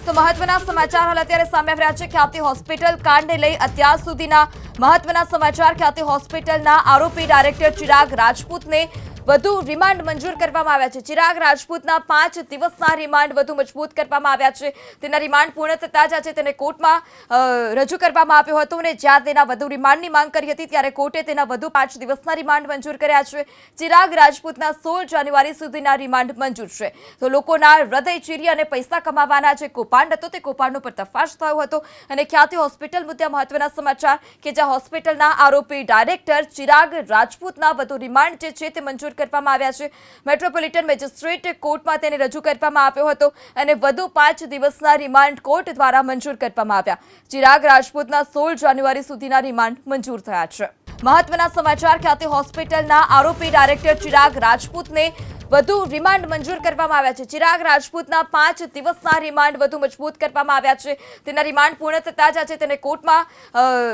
તો મહત્વના સમાચાર હાલ અત્યારે સામે આવી રહ્યા છે। ખ્યાતિ હોસ્પિટલ કાંડને લઈ અત્યાર સુધીના મહત્વના સમાચાર। ખ્યાતિ હોસ્પિટલના આરોપી ડાયરેક્ટર ચિરાગ રાજપૂતને વધુ રિમાન્ડ મંજૂર કરવામાં આવ્યા છે। ચિરાગ રાજપૂતના 5 દિવસના રિમાન્ડ વધુ મજબૂત કરવામાં આવ્યા છે। તેના રિમાન્ડ પૂર્ણ થતાં જ આજે તેને કોર્ટમાં રજૂ કરવામાં આવ્યો હતો અને જ્યાં તેના વધુ રિમાન્ડની માંગ કરી હતી ત્યારે કોર્ટે તેના વધુ 5 દિવસના રિમાન્ડ મંજૂર કર્યા છે। ચિરાગ રાજપૂતના 16 જાન્યુઆરી સુધીના રિમાન્ડ મંજૂર છે। તો લોકોના હૃદય ચીરી અને પૈસા કમાવાના જે કૌભાંડ હતો તે કૌભાંડનો પર્દાફાશ થયો હતો અને ખ્યાતિ હોસ્પિટલ મુદ્દે મહત્વના સમાચાર કે જ્યાં હોસ્પિટલના આરોપી ડાયરેક્ટર ચિરાગ રાજપૂતના વધુ રિમાન્ડ જે છે તે મંજૂર કરવામાં આવ્યા છે। મેટ્રોપોલિટન મેજિસ્ટ્રેટ કોર્ટમાં તેને રજૂ કરવામાં આવ્યો હતો અને વધુ 5 દિવસના રિમાન્ડ કોર્ટ દ્વારા મંજૂર કરવામાં આવ્યા। ચિરાગ રાજપૂતના 16 જાન્યુઆરી સુધીના રિમાન્ડ મંજૂર થયા છે। મહત્વના સમાચાર ખ્યાતિ હોસ્પિટલના આરોપી ડાયરેક્ટર ચિરાગ રાજપૂતને વધુ રિમાન્ડ મંજૂર કરવામાં આવ્યા છે। ચિરાગ રાજપૂતના 5 દિવસના રિમાન્ડ વધુ મજબૂત કરવામાં આવ્યા છે। તેના રિમાન્ડ પૂર્ણ થતાં જ આજે તેને કોર્ટમાં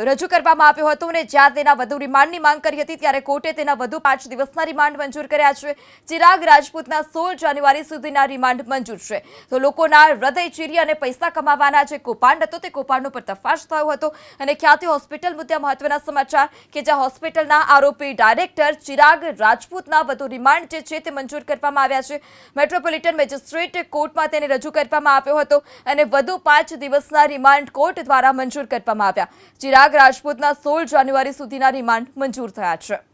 રજૂ કરવામાં આવ્યો હતો અને જ્યાં તેના વધુ રિમાન્ડની માંગ કરી હતી ત્યારે કોર્ટે તેના વધુ 5 દિવસના રિમાન્ડ મંજૂર કર્યા છે। ચિરાગ રાજપૂતના 16 જાન્યુઆરી સુધીના રિમાન્ડ મંજૂર છે। તો લોકોના હૃદય ચીરી અને પૈસા કમાવાના જે કૌભાંડ હતો તે કૌભાંડનો પર્દાફાશ થયો હતો અને ખ્યાતિ હોસ્પિટલ મુદ્દે મહત્વના સમાચાર કે જ્યાં હોસ્પિટલના આરોપી ડાયરેક્ટર ચિરાગ રાજપૂતના વધુ રિમાન્ડ જે છે તે મંજૂર કરવામાં આવ્યા છે। મેટ્રોપોલિટન મેજિસ્ટ્રેટ કોર્ટમાં તેને રજૂ કરવામાં આવ્યો હતો અને વધુ 5 દિવસના રિમાન્ડ કોર્ટ દ્વારા મંજૂર કરવામાં આવ્યા। ચિરાગ રાજપૂતના 16 જાન્યુઆરી સુધીના રિમાન્ડ મંજૂર થયા છે।